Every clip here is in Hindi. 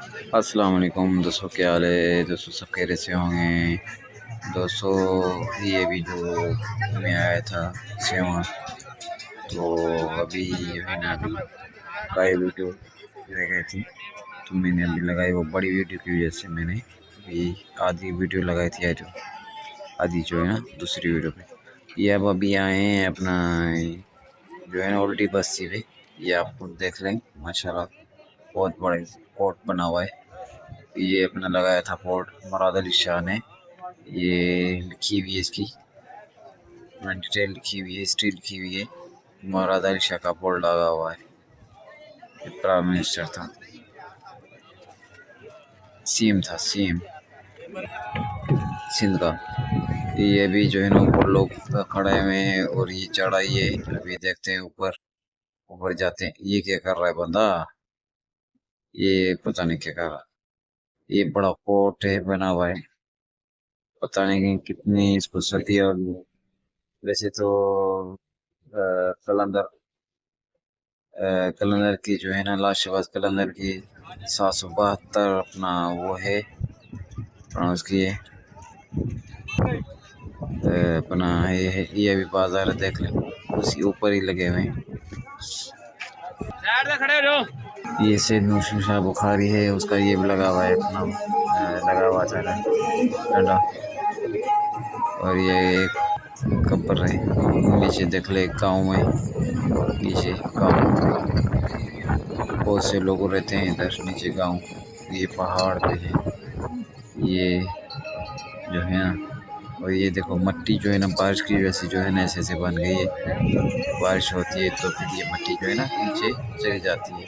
अस्सलाम वालेकुम दोस्तों, क्या हाल है दोस्तों? सब कह रहे से होंगे दोस्तों। ये भी जो मैं आया था सेवा, तो अभी है ना, अभी लगाई वीडियो रह गई थी, तो मैंने अभी लगाई। वो बड़ी वीडियो की वजह से मैंने अभी आधी वीडियो लगाई थी, आधी जो है ना दूसरी वीडियो पे। ये अब अभी आए हैं अपना जो है ना ऑलरेडी बस्ती पे। ये आप देख लें, माशाल्लाह बहुत बड़ा कोर्ट बना हुआ है। ये अपना लगाया था फोर्ट मुराद अली शाह ने। ये लिखी हुई है इसकी डिटेल, लिखी हुई है, हिस्ट्री लिखी हुई है। मुराद अली शाह का बोर्ड लगा हुआ है। ये प्राइम मिनिस्टर था, सीएम था, सीएम सिंध का। ये भी जो है ना ऊपर लोग खड़े हुए हैं और ये चढ़ाई है। अभी देखते हैं ऊपर, ऊपर जाते हैं। ये क्या कर रहा है बंदा? ये पता नहीं क्या कर रहा है। ये बड़ा कोर्ट है बना हुआ है, पता नहीं कितनी इसको सदी और वैसे तो कलंदर कलंदर की जो है ना लाशबाज कलंदर की 772 अपना वो है प्रोनाउंस किए अपना ये भी बाजार देख लें, उसी ऊपर ही लगे हुए हैं। ये सैयद नूर शाह बुखारी है, उसका ये भी लगा हुआ है अपना लगा हुआ था डंडा। और ये एक कब्र है, नीचे देख ले गाँव में, नीचे गाँव बहुत से लोग रहते हैं इधर नीचे गांव। ये पहाड़ पे है ये जो है ना। और ये देखो मट्टी जो है ना बारिश की वजह से जो है ना ऐसे ऐसे बन गई है। बारिश होती है तो फिर ये मट्टी जो है ना नीचे चली जाती है।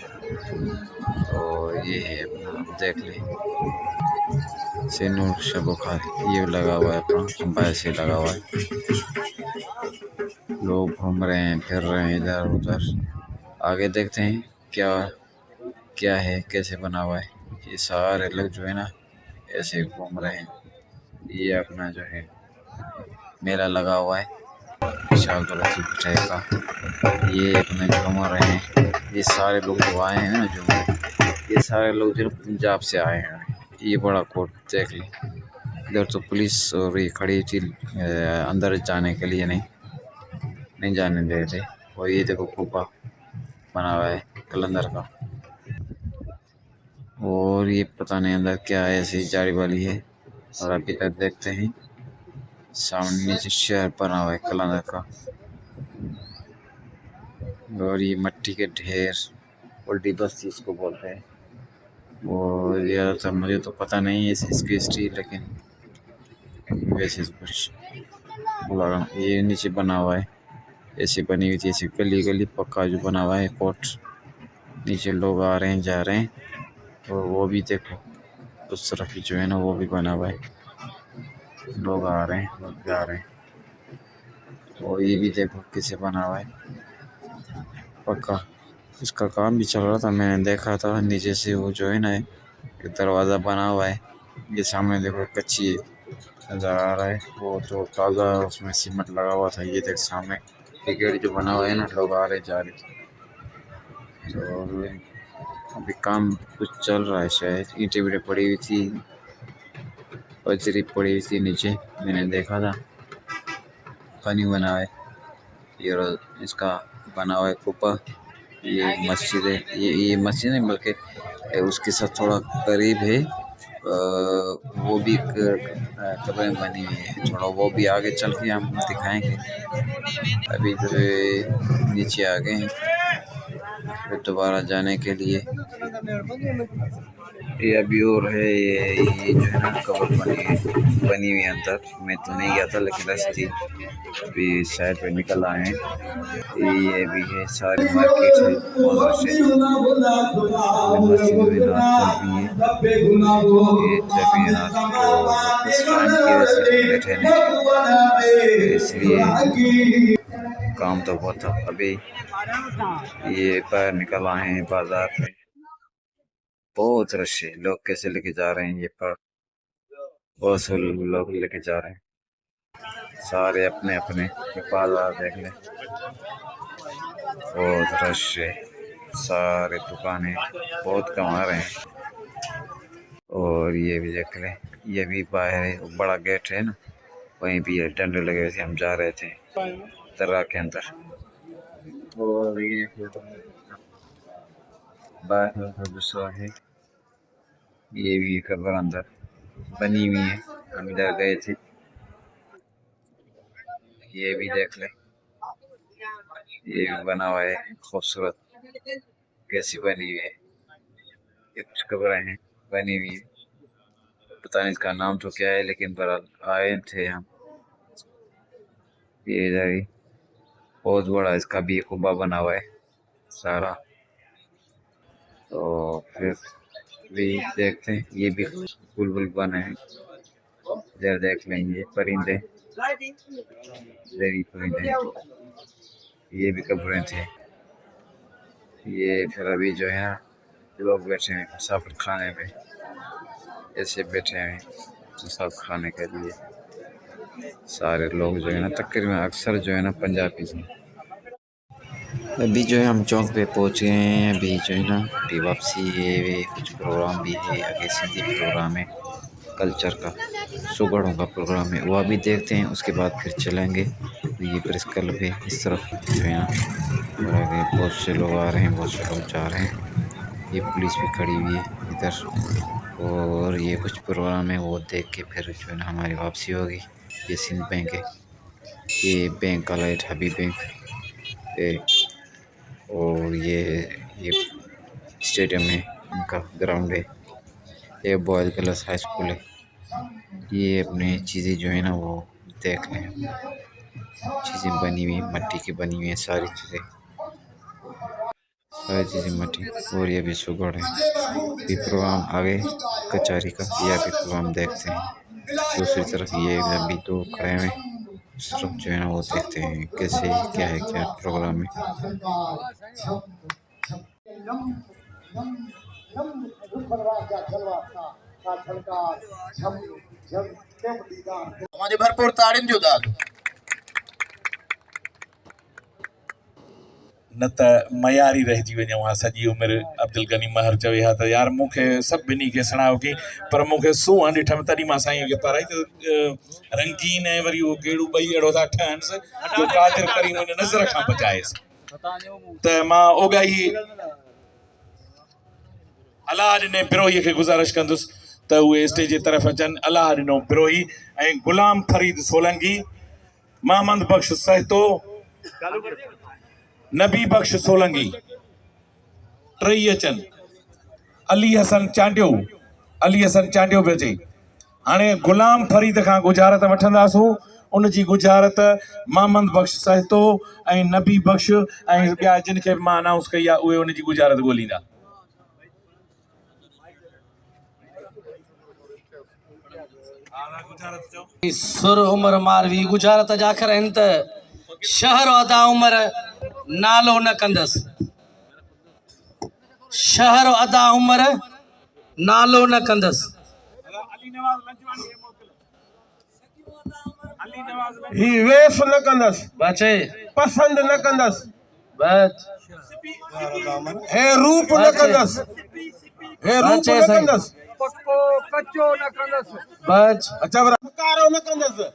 तो ये है अपना देख ले सेनूर शबुखारी, ये लगा हुआ है अपना अंपायर से लगा हुआ है। लोग घूम रहे हैं, फिर रहे हैं इधर उधर। आगे देखते हैं क्या क्या है, कैसे बना हुआ है। ये सारे लोग जो है ना ऐसे घूम रहे हैं। ये अपना जो है मेला लगा हुआ है विशाल गलती टाइप का। ये अपने घूम रहे हैं। ये सारे लोग जो आए हैं ना, जो ये सारे लोग जो पंजाब से आए हैं। ये बड़ा कोर्ट देख ली। इधर तो पुलिस और ये खड़ी थी अंदर जाने के लिए, नहीं जाने दे रहे थे। और ये देखो कुपा बना हुआ है कलंदर का। और ये पता नहीं अंदर क्या है, ऐसी जाली वाली है। और अभी तक देखते हैं सामने नीचे शहर बना हुआ है कलंदर का। और ये मट्टी के ढेर उल्टी बस्ती इसको बोलते हैं। और ज़्यादातर मुझे तो पता नहीं है इसकी हिस्ट्री, लेकिन वैसे कुछ लगा। ये नीचे बना हुआ है, ऐसे बनी हुई थी, ऐसे गली गली पक्का जो बना हुआ है कोर्ट। नीचे लोग आ रहे हैं जा रहे हैं। और वो भी देखो उस तरफ जो है ना वो भी बना हुआ है, लोग आ रहे हैं लोग जा रहे हैं। और ये भी देखो कैसे बना हुआ है पक्का। इसका काम भी चल रहा था, मैंने देखा था नीचे से। वो जो है ना एक दरवाज़ा बना हुआ है। ये सामने देखो कच्ची नज़र आ रहा है, वो जो ताज़ा उसमें सीमेंट लगा हुआ था। ये देख सामने ये गेट जो बना हुआ है ना, लोग आ रहे जा रहे। तो अभी काम कुछ चल रहा है शायद। ईंटें वीटें पड़ी हुई थी, बजरी पड़ी हुई थी नीचे, मैंने देखा था। पानी बना है ये, इसका बना हुआ है कुपा। ये मस्जिद है, ये मस्जिद नहीं बल्कि उसके साथ थोड़ा करीब है वो भी कब्रें बनी हुई है। थोड़ा वो भी आगे चल के हम दिखाएंगे। अभी जो नीचे आ गए हैं फिर दोबारा जाने के लिए। ये अभी और है, ये जो है ना कबर बनी हुई है अंदर। मैं तो नहीं गया था, लेकिन रास्ते अभी साइड पे निकल आए हैं। ये भी है, सारी मार्केट है, मस्जिद में रात चल रही है। ये जब ये रात को इस टाइम की वजह से बैठे नहीं, इसलिए काम तो बहुत था। अभी ये बाहर निकल आए हैं बाजार में, बहुत रश है। लोग कैसे लेके जा रहे हैं ये पर, बहुत से लोग लेके जा रहे हैं सारे अपने अपने बाजार देख लें। बहुत रश है, सारे दुकानें बहुत कमा रहे हैं। और ये भी देख ले, ये भी बाहर है, बड़ा गेट है ना, वहीं भी डंडे लगे हुए थे, हम जा रहे थे दरगाह के अंदर। और ये बाहर का दूसरा है, ये भी कब्र अंदर बनी हुई है, हम इधर गए थे। ये भी देख ले, ये भी बना हुआ है खूबसूरत, कैसी बनी हुई है, ये कुछ कब्रें हैं बनी हुई है, पता नहीं इसका नाम तो क्या है, लेकिन बहरहाल आए थे हम। ये इधर ही बहुत बड़ा इसका भी कुबा बना हुआ है सारा। तो फिर भी देखते हैं, ये भी बुलबुल बने हैं, इधर देख लेंगे परिंदे, इधर ही परिंदे, ये भी कब्रें थे। ये फिर अभी जो है लोग बैठे हैं मुसाफिर खाने में, ऐसे बैठे हैं मुसाफिर खाने के लिए सारे लोग जो है ना, तकरीबन अक्सर जो है ना पंजाबी हैं। अभी जो है हम चौक पे पहुंच गए हैं, अभी जो है ना अभी वापसी है, कुछ प्रोग्राम भी है, आगे सिंधी प्रोग्राम है, कल्चर का, सुगड़ों का प्रोग्राम है, वो अभी देखते हैं, उसके बाद फिर चलेंगे। तो ये प्रेस क्लब है इस तरफ जो है ना, और आगे बहुत से लोग आ रहे हैं, बहुत से लोग जा रहे हैं, ये पुलिस भी खड़ी हुई है इधर। और ये कुछ प्रोग्राम है, वो देख के फिर जो है ना हमारी वापसी होगी। ये सिंध बैंक है, ये बैंक का लाइट हबीब बैंक है, और ये स्टेडियम है, इनका ग्राउंड है, ये बॉयज़ गर्ल्स हाई स्कूल है। ये अपने चीज़ें जो है ना वो देख लें, चीज़ें बनी हुई मट्टी की बनी हुई हैं, सारी चीज़ें मट्टी। और ये भी सुगड़ है। ये प्रोग्राम आगे कचहरी का, यह भी प्रोग्राम देखते हैं। दूसरी तरफ ये अभी दो खड़े हुए, उस तरफ जो है ना वो देखते हैं कैसे क्या है, क्या प्रोग्राम है। हमारे भरपूर ताड़ीन जो दाद न त मयारी रहिजी वञूं हा सॼी उमिरि। अब्दुल गनी महर चवे हा त यार मूंखे सभिनी खे सुणायो की, पर मूंखे सूंहं ॾिठमि तॾहिं मां साईं खे पाराई त रंगीन ऐं वरी उहो गेड़ू ॿई अहिड़ो था ठहनिसि जो कादिर करीम उन नज़र खां बचाएसि। त मां ओगाई अलाह ॾिने बिरोहीअ खे गुज़ारिश कंदुसि त उहे स्टेज जे तरफ़ अचनि। अलाह ॾिनो बिरोही ऐं गुलाम फरीद सोलंकी, महमद बख्श सहतो, नबी बख्श सोलंकी, टई अचनि। अली हसन चांडियो पियो चई। हाणे गुलाम फरीद खां गुजारत वठंदासूं, उनजी गुजारत महमद बख्श सहतो ऐं नबी बख्श ऐं ॿिया जिन खे मां अनाउंस कई आहे उहे उनजी गुजारत ॻोल्हींदा। सुर उमर मारवी गुजारत जा अखर आहिनि त शहर अदा उमर नालो न कंदसि, शहर अदा उमर नालो न कंदसि। ही वेस न कंदसि, बचे पसंद न कंदसि, बच हे रूप न कंदसि, हे रूप न कंदसि, पक्को कच्चो न कंदसि, बच अच्छा कारो न कंदसि।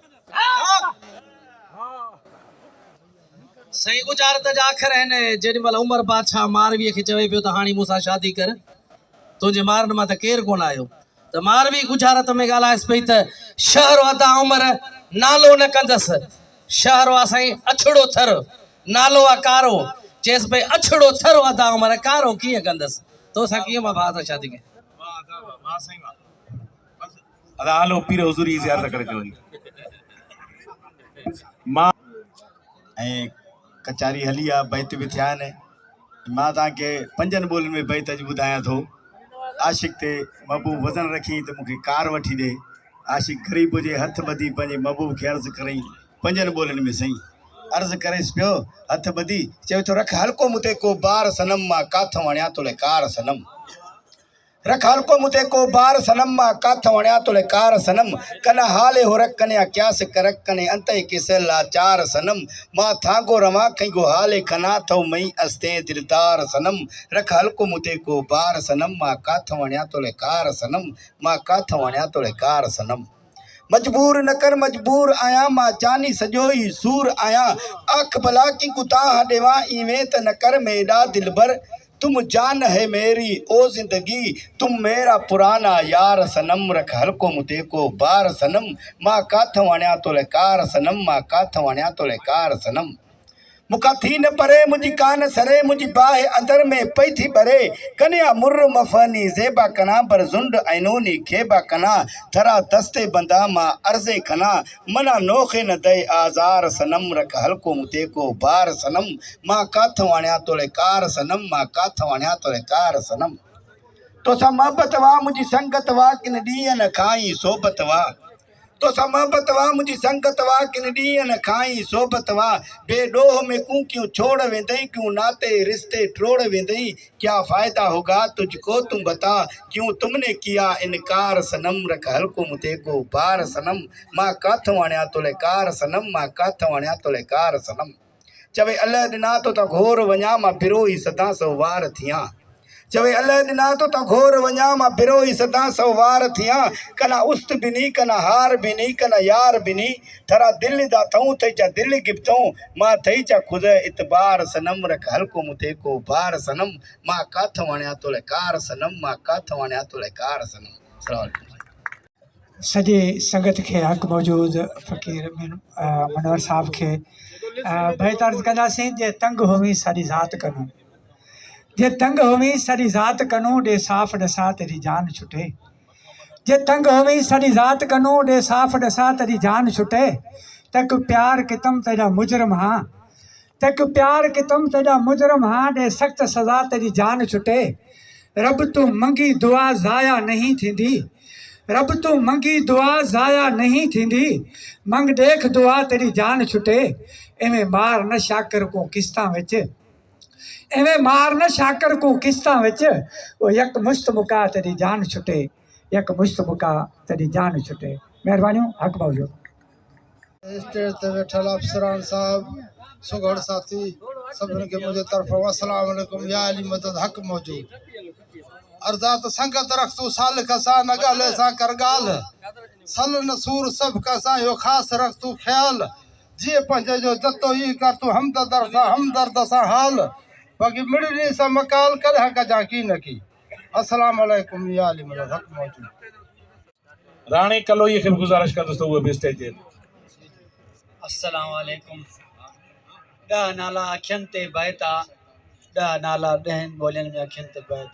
सही गुजारत जा अखर आहिनि। जेॾी महिल उमर बादशाह मारवीअ खे चवे पियो त हाणे मूंसां शादी कर, तुंहिंजे मारनि मां त केरु कोन आयो, त मारवी गुजारत में ॻाल्हाएसि पई त शहर अदा उमर नालो न कंदसि। शहर आहे साईं अछड़ो थर, नालो आहे कारो, चएसि पई अछड़ो थर अदा उमर कारो कीअं कंदसि, तोसां कीअं मां भाउ सां शादी कयां। अदा हलो पीर हुजूरी जी ज़ियारत करे चो मां ऐं कचारी हली आहे, बैत बि थिया आहिनि। मां तव्हांखे 5 ॿोलियुनि में बैत अॼु ॿुधायां थो। आशिक ते महबूब वज़न रखी त मूंखे कार वठी ॾे, आशिक ग़रीब हुजे हथ ॿधी पंहिंजे महबूब खे अर्ज़ु करई 5 ॿोलियुनि में सही अर्ज़ु करेसि पियो, हथ ॿधी चवे थो रख हल्को मूं ते को बार सनम, मां काथो आणियां तोले कार सनम। रख हल्को मुते को बार सनम मां काथ वणिया तोले कार सनम कना हाले हो रख कने क्यास करक कने अंत किसे लाचार सनम मां थांगो रमा खैगो हाले खना थो मई अस्ते दिलदार सनम रख हल्को मुते को बार सनम मां काथ वणिया तोले कार सनम मां काथ वणिया तोले कार सनम मजबूर न कर मजबूर आया मां जानी सजो ही सूर आया अख भला की कुता देवा इवें त न कर मेरा दिलबर तुम जान है मेरी ओ जिंदगी तुम मेरा पुराना यार सनम रख हल्को मुते को बार सनम मां काथ वणिया तोले कार सनम मां काथ वणिया तोले कार सनम मुखा थी न परे मुझी कान सरे मुझी बाहे अंदर में पई थी बरे कन्या मुर्र मफनी जेबा कना पर जुंड ऐनोनी खेबा कना थरा दस्ते बंदा मां अर्जे खना मना नोखे न दे आजार सनम रख हल्को मुते को बार सनम मां काथ वणिया तोले कार सनम मां काथ वणिया तोले कार सनम तो सा मोहब्बत वा मुझी संगत वा किन ॾींहं न खाई सोबत वा तो सा मोहब्बत वा मुझी संगत वा किन ॾींहं न खाई सोबत वा बेडोह में कूं क्यों छोड़ वेंदई क्यों नाते रिश्ते ट्रोड़ वेंदई क्या फायदा होगा तुझको तुम बता क्यों तुमने किया इनकार सनम रख हल्को मुते को बार सनम मां काथ वणिया तोले कार सनम मां काथ वणिया तोले कार सनम चवे अल्लाह ॾिना तो त घोर वञा मां पिरो ई सदा सौ वार थियां चवे अल्लाह ॾिना तो त घोर वञा मां पिरो ई सदा सौ वार थियां कना उस्त भी नी कना हार भी नी कना यार भी नी थरा दिल दा थऊं थई चा दिल गिफ्तऊं मां थई चा खुद इतबार सनम रख हल्को मुते को बार सनम मां काथ वणिया तोले कार सनम मां काथ वणिया तोले कार सनम। अस्सलाम वालेकुम। सॼे संगत खे हक़ मौजूद फ़क़ीर मनवर साहब खे बेहतर अर्ज़ु कंदासीं जे तंग होवी सारी ज़ात करूं जे तंग होवी सारी ज़ात करूं ॾे साफ़ ॾसा तेरी जान छुटे जे तंग होवी सारी ज़ात करूं ॾे साफ़ ॾसा तेरी जान छुटे तक प्यार कितम तेरा मुजरम हाँ तक प्यार कितम तेरा मुजरम हाँ ॾे सख़्त सज़ा तेरी जान छुटे रब तू मंगी दुआ ज़ाया नहीं थींदी रब तू मंगी दुआ ज़ाया नहीं थींदी मंग देख दुआ तेरी जान छुटे एवें मार न शाकर को किस्तां विच एवें मार न शाकर को किस्तां विच वो यक मुश्त मुका तेरी जान छुटे यक मुश्त मुका तेरी जान छुटे। महिरबानियूं हक़ मौजूद। स्टेज ते वेठल अफसरान साहब सुगढ़ साथी सभिनी खे मुंहिंजे तरफ़ां अस्सलाम वालेकुम या अली मदद हक़ मौजूद। अर्ज़ात संगत रख तू सालिक सां न ॻाल्हि सां कर ॻाल्हि सल न सूर सभु कसां इहो ख़ासि रख तू ख़्याल जीअं पंहिंजे जो जतो ई कर तू हमदर्द सां हाल बाक़ी मिड़नी सां मकाल कॾहिं कजां की न की। अस्सलाम वालेकुम या अली मदद हक़ मौजूद। राणे कलोई खे गुज़ारिश कंदुसि त उहे बि स्टेज ते। अस्सलाम वालेकुम। 10 नाला अखियुनि ते बैता 10 नाला ॿियनि ॿोलियुनि में अखियुनि ते बैत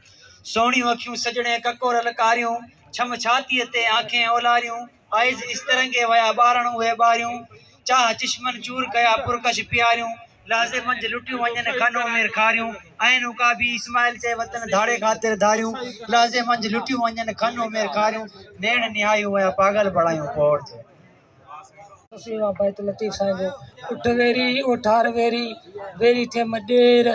सोणियूं अखियूं सजणे ककोर लकारियूं छम छातीअ ते आंखें ओलारियूं आइज़ इस तरंगे वया ॿारण उहे ॿारियूं चाह चिश्मन चूर कया पुरकश प्यारियूं लाज़े मंझि लुटियूं वञनि खनो में खारियूं आहिनि का बि इस्माइल जे वतन धाड़े ख़ातिर धारियूं लाज़े मंझि लुटियूं वञनि खनो में खारियूं नेण निहायूं वया पागल बणायूं पौड़ ते सेवा बैत लतीफ़ साहिब उठ वेरी उठार वेरी वेरी थे मडेर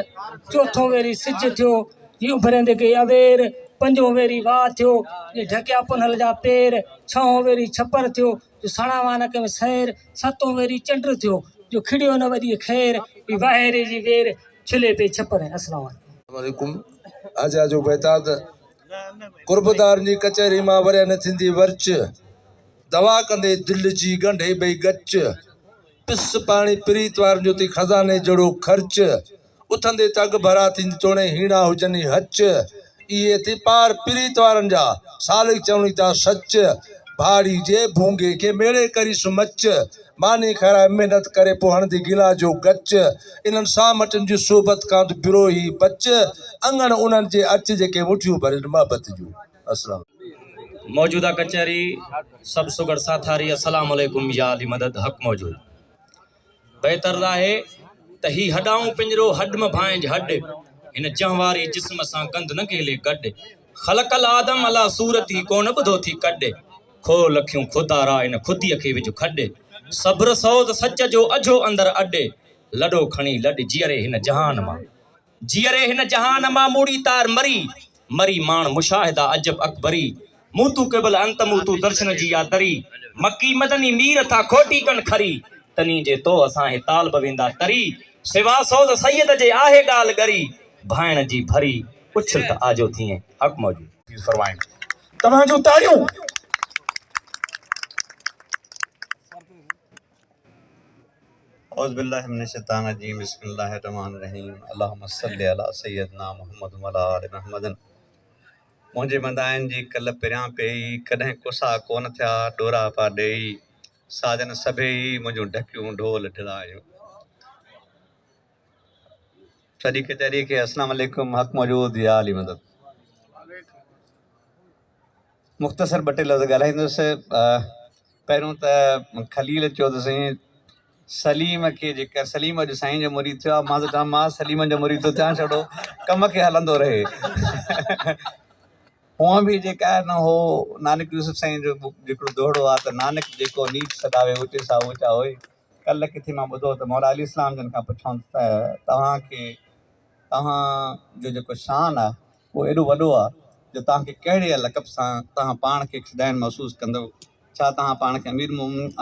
चौथों वेरी सिज थियो जी उभरंदे के अवेर पंजो वेरी वाह थियो जे ढकिया पुनल जा पेर छहों वेरी छपर थियो जो सणा वानक में सैर सतों वेरी चंड थियो जो खिड़ियो न वरी खैर वाहिरे जी वेर छिले पे छपर। अस्सलाम वालेकुम। आजा जो बेताद कुर्बदार जी कचहरी मां वरिया न थींदी वर्च दवा कंदे दिल जी गंढे बई गच पिस पाणी प्रीत वारनि जो थी खज़ाने जड़ो ख़र्च उथंदे तग भरा थींदी तोणे हीणा हुजनि हच इहे थी पार प्रीत वारनि जा सालिक चवणी था सच भाड़ी जे भूंगे के मेड़े करी सुमच मानी खरा मेहनत करे पोइ हणंदी गिला जो गच इन्हनि सामटनि जी सोबत कां त बिरो ई बच अंगण उन्हनि जे अच जेके मुठियूं भरनि मोहबत जूं। अस्सलाम मौजूदा कचहरी सब सुगढ़ साथारी अस्सलाम वालेकुम या अली मदद हक़ मौजूद। बेहतर आहे त ही हॾाऊं पिंजरो हड में भांज हड इन जहवारी जिस्म सां गंद न केले गड ख़लक़ल आदम अला सूरत ही कोन ॿुधो थी कड खो लखियूं खुदारा इन खुदीअ खे विझ खड सब्र सौद सच जो अझो अंदर अडे लॾो खणी लॾ जीअरे हिन जहान मां मूड़ी तार मरी मरी माण मुशाहिदा अजब अकबरी मूतू केबल अंत मूतू दर्शन जी यादरी मक्की मदनी मीर था खोटी कण खरी तनी जे तो असां हे ताल बवेंदा तरी सिवा सौद सैयद जे आहे गाल गरी भाइण जी भरी उछल त आजो थिए हक मौजूद फरमाइनि तव्हां जूं ताड़ियूं औज़ुबिल्लाहिमिनश्शैतानिर्रजीम बिस्मिल्लाहिर्रहमानिर्रहीम अल्लाहुम्मा सल्लि अला सय्यदना मुहम्मद व अला आलि मुहम्मद मुंहिंजे मदाइनि जी कल्ह पहिरियां पेई कॾहिं कुसा कोन थिया डोरा पा ॾेई साजन सभेई मुंहिंजूं ढकियूं ढोल ढिलायूं सॼी कचहरी खे अस्सलाम वालेकुम हक़ मौजूद या अली मदद मुख़्तसर ॿ टे लफ़्ज़ ॻाल्हाईंदुसि पहिरियों त खलील चयो त साईं सलीम खे जेका सलीम अॼु साईं जो मुरीद थियो आहे मां त चवां मां सलीम जो मुरीद थो थियां छॾो कम खे हलंदो रहे हूअं बि जेका आहे न हो नानक यूसुफ साईं जो हिकिड़ो दोहड़ो आहे त नानक जेको नीच सदावे ऊचे सां ऊचा होए कल्ह किथे मां ॿुधो त मौला अली इस्लाम जन खां पुछऊं त तव्हांखे तव्हांजो जेको शान आहे उहो एॾो वॾो आहे जो तव्हांखे कहिड़े लक़ब सां तव्हां पाण खे ख़ुदाइण महसूसु कंदव छा तव्हां पाण खे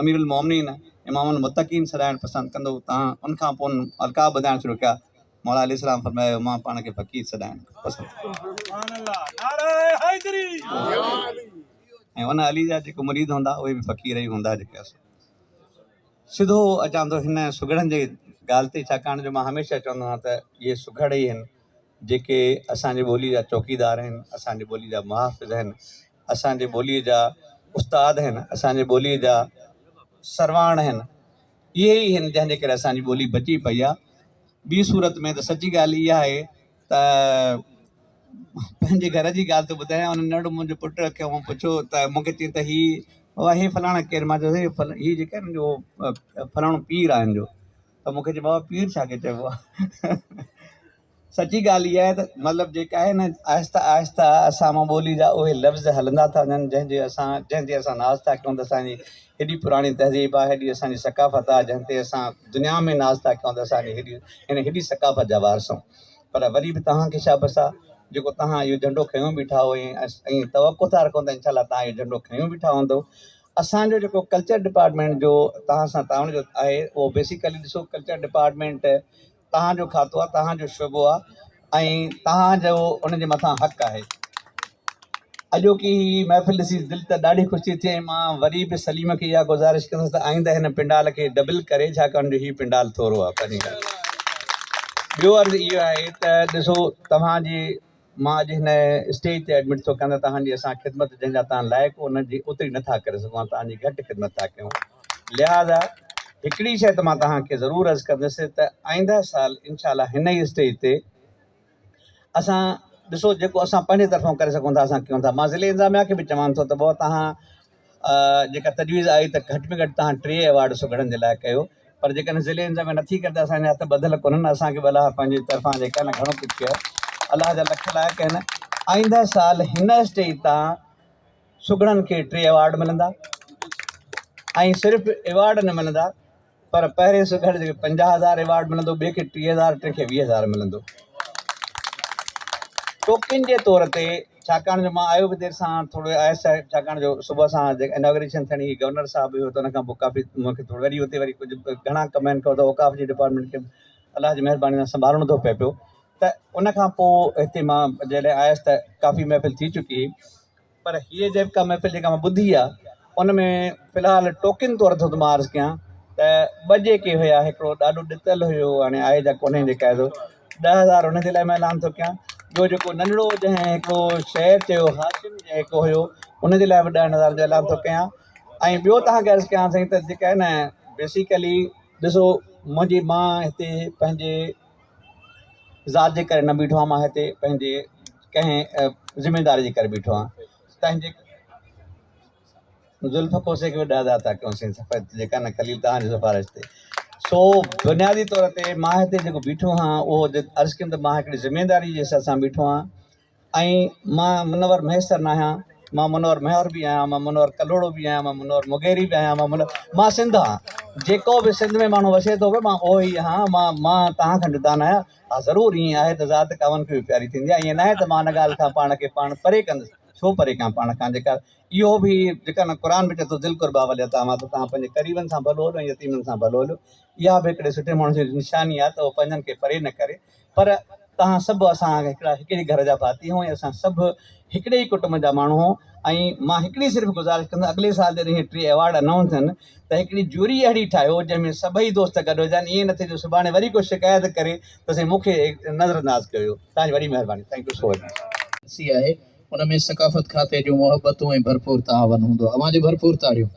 अमीरुल मोमिनीन इमामुल मुत्तक़ीन सॾाइणु पसंदि कंदव तव्हां उनखां पोइ अलक़ाब ॿुधाइणु शुरू कया मौला अली इस्लाम फरमायो मां पाण खे फ़क़ीर सॾाइणु पसंदि ऐं उन अली जा जेको मुरीद हूंदा उहे बि फ़क़ीर ई हूंदा जेके असां सिधो अचां थो हिन सुघड़नि जे ॻाल्हि ते छाकाणि जो मां हमेशह चवंदो आहियां त इहे सुघड़ ई आहिनि जेके असांजी ॿोली जा चौकीदार आहिनि असांजी ॿोली जा मुहाफ़िज़ आहिनि असांजी ॿोलीअ जा उस्ताद आहिनि असांजी ॿोलीअ जा सरवाण आहिनि इहे ई आहिनि जंहिंजे करे असांजी ॿोली बची पई आहे ॿी सूरत में त सची ॻाल्हि इहा आहे त पंहिंजे घर जी ॻाल्हि थो ॿुधायां उन नंढो मुंहिंजो पुटु खे मूं पुछियो त मूंखे चई त बाबा ही फलाणा केरु मां चयोसि हीअ जेका आहिनि जो फलाणो पीर आहे हिन जो त मूंखे चयो बाबा पीर छा खे चइबो आहे सची ॻाल्हि इहा आहे त मतिलबु जेका आहे न आहिस्ता आहिस्ता असां मां ॿोली जा उहे लफ़्ज़ हलंदा था वञनि जंहिंजे असां नाज़ था कयूं त असांजी हेॾी पुराणी तहज़ीब आहे हेॾी असांजी सकाफ़त आहे जंहिं ते असां दुनिया में नाज़ था कयूं त असांजी हेॾी सकाफ़त जा वारस आहियूं पर वरी बि तव्हांखे छा बसि आहे जेको तव्हां इहो झंडो खयों बीठा हुओ ऐं तवक़ो था रखो त इनशाला तव्हां इहो झंडो खयों बीठा हूंदो असांजो जेको कल्चर डिपार्टमेंट जो तव्हां सां ताउन जो आहे उहो बेसिकली ॾिसो कल्चर डिपार्टमेंट तव्हांजो खातो आहे तव्हांजो शुबो आहे ऐं तव्हांजो उनजे मथां हक़ु आहे अॼोकी महफ़िल ॾिसी दिलि त ॾाढी ख़ुशी थी मां वरी बि सलीम खे इहा गुज़ारिश कंदुसि त आईंदा हिन पिंडाल खे डबल करे छाकाणि जो हीउ पिंडाल थोरो आहे पहिरीं ॻाल्हि ॿियो अर्ज़ु इहो आहे त ॾिसो तव्हांजी मां अॼु हिन स्टेज ते एडमिट थो कयां तव्हांजी असां ख़िदमत जंहिंजा तव्हां लाइक़ु उनजी ओतिरी नथा करे सघूं तव्हांजी घटि ख़िदमत था कयूं लिहाज़ा हिकिड़ी शइ त मां तव्हांखे ज़रूरु अर्ज़ु कंदुसि त आईंदा साल इनशाला हिन ई स्टेज ते असां ॾिसो जेको असां पंहिंजे तरफ़ां करे सघूं था असां कयूं था मां ज़िले इंतिज़ामिया खे बि चवां थो त भाउ तव्हां जेका तजवीज़ आई त घटि में घटि तव्हां 3 अवार्ड सुघड़नि जे लाइ कयो पर जेकॾहिं ज़िले इंतिज़ामिया नथी करे त असांजे हथ ॿधल कोन्हनि असांखे भला पंहिंजे तरफ़ां जेका न घणो कुझु कयो अलाह जा लख लाइक़ आहिनि आईंदा साल हिन स्टेज तां सुघड़नि खे 3 अवार्ड मिलंदा ऐं सिर्फ़ु अवार्ड न मिलंदा पर पहिरें सुघड़ जेके 50,000 अवार्ड मिलंदो ॿिए खे 30,000 टे खे 20,000 मिलंदो टोकन जे तौर ते छाकाणि जो मां आयो बि देरि सां थोरो आयुसि छाकाणि जो सुबुह सां जेका इनॉग्रेशन थियणी हुई गवर्नर साहिबु हुयो त हुन खां पोइ काफ़ी मूंखे थोरो वरी हुते वरी कुझु घणा कम आहिनि कयो त औकाफ़ जी डिपार्टमेंट खे अलाह जी महिरबानी सां संभालणो थो पए पियो त उन खां पोइ हिते मां जॾहिं आयुसि त काफ़ी महफ़िल थी चुकी हुई पर हीअ जेका महफ़िल जेका मां ॿुधी आहे उन में फ़िलहालु टोकन तौर ते मां अर्ज़ु कयां त 2 जेके हुया हिकिड़ो ॾाढो ॾितल हुयो हाणे आहे जा कोन्हे जेका 10,000 उन जे लाइ मां ऐलान थो कयां ॿियो जेको नंढड़ो जंहिं हिकिड़ो शहर चयो हाशिम जंहिं हिकु हुयो उन जे लाइ बि 10,000 जो ऐलान थो कयां ऐं ॿियो तव्हांखे अर्ज़ु कयां साईं त जेका आहे न बेसिकली ॾिसो मुंहिंजी मां हिते पंहिंजे ज़ात जे करे न बीठो आहियां मां हिते पंहिंजे कंहिं ज़िमेदारी जे करे बीठो आहियां तव्हांजे ज़ुल्फ़ खोसे खे बि 10,000 था कयूं साईं सफ़र जेका न खलील तव्हांजी सिफ़ारिश ते सो बुनियादी तौर ते मां हिते जेको बीठो आहियां उहो अर्ज़ु कयुमि त मां हिकिड़ी ज़िमेदारी जे हिसाब सां बीठो आहियां ऐं मां मुनवर मैसर न आहियां मां मुनवर महर बि आहियां मां मुनवर कलोड़ो बि आहियां मां मुनवर मुगेरी बि आहियां मां सिंध आहियां जेको बि सिंध में माण्हू वसे थो पियो मां उहो ई आहियां मां तव्हां खां जुदा न आहियां। हा ज़रूरु ईअं आहे त ज़ात कावन खे बि प्यारी थींदी आहे, ईअं न आहे त मां हिन ॻाल्हि खां पाण खे पाण परे कंदुसि, छो परे खां पाण खां जेका इहो बि जेका न क़ुर बि चए थो दिलि कुर्बा वलिया तव्हां त तव्हां पंहिंजे क़रीबनि सां भलो हलो ऐं यतीमनि सां भलो हलो। इहा बि हिकिड़े सुठे माण्हू जी निशानी आहे त उहो पंहिंजनि खे परे न करे। पर तव्हां सभु असां हिकिड़े घर जा भाती आहियूं ऐं असां सभु हिकिड़े ई कुटुंब जा माण्हू आहियूं। ऐं मां हिकिड़ी सिर्फ़ु गुज़ारिश कंदुसि, अॻिले साल जॾहिं हीअ 3 अवार्ड अनाउंस थियनि त हिकिड़ी ज्यूरी अहिड़ी ठाहियो जंहिंमें सभई दोस्त गॾु हुजनि। ईअं न थिए जो सुभाणे वरी को शिकायत करे त साईं मूंखे नज़रअंदाज़ कयो। तव्हांजी वॾी महिरबानी। Thank you so much. आहे उन में सकाफ़त खाते जूं मोहबतूं ऐं भरपूर तावन हूंदो आहे। अवां जो भरपूर ताड़ियूं।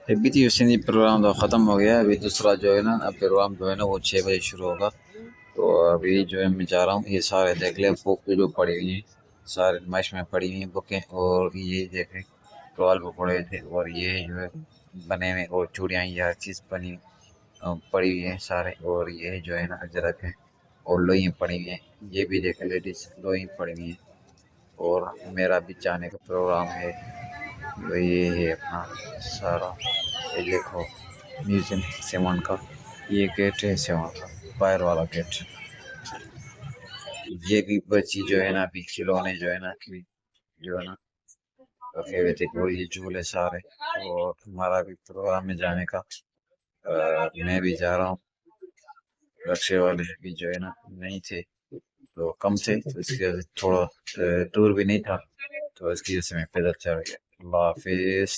अभी तो सिंधी प्रोग्राम तो ख़त्म हो गया, अभी दूसरा जो है ना प्रोग्राम जो है ना वो 6 बजे शुरू होगा। तो अभी जो है मैं चाह रहा हूँ ये सारे देख ले, बुक जो पड़ी हुई हैं सारे नुमाइश में पड़ी हुई हैं बुकें, और ये देखें टॉल वो पड़े थे, और ये जो है बने हुए और चूड़ियाँ ये हर चीज़ बनी पड़ी हुई है सारे। और ये जो है ना अजरक है और लोइयाँ पड़ी हुई हैं, ये भी देखें लेडीज़ लोइयाँ पड़ी हुई हैं। और मेरा भी जाने का प्रोग्राम है, तो ये है अपना सारा। ये देखो म्यूजियम सेवन का ये गेट है, सेवन का बाहर वाला गेट। ये भी बच्ची जो है ना अभी खिलौने जो है ना रखे हुए थे, और ये झूले सारे। और हमारा भी प्रोग्राम में जाने का मैं भी जा रहा हूँ। रक्शे वाले भी जो है ना नहीं थे तो कम थे, तो इसकी वजह से थोड़ा दूर भी नहीं था, तो इसकी वजह से मैं पैदल चल गया। अल्लाह हाफिज़।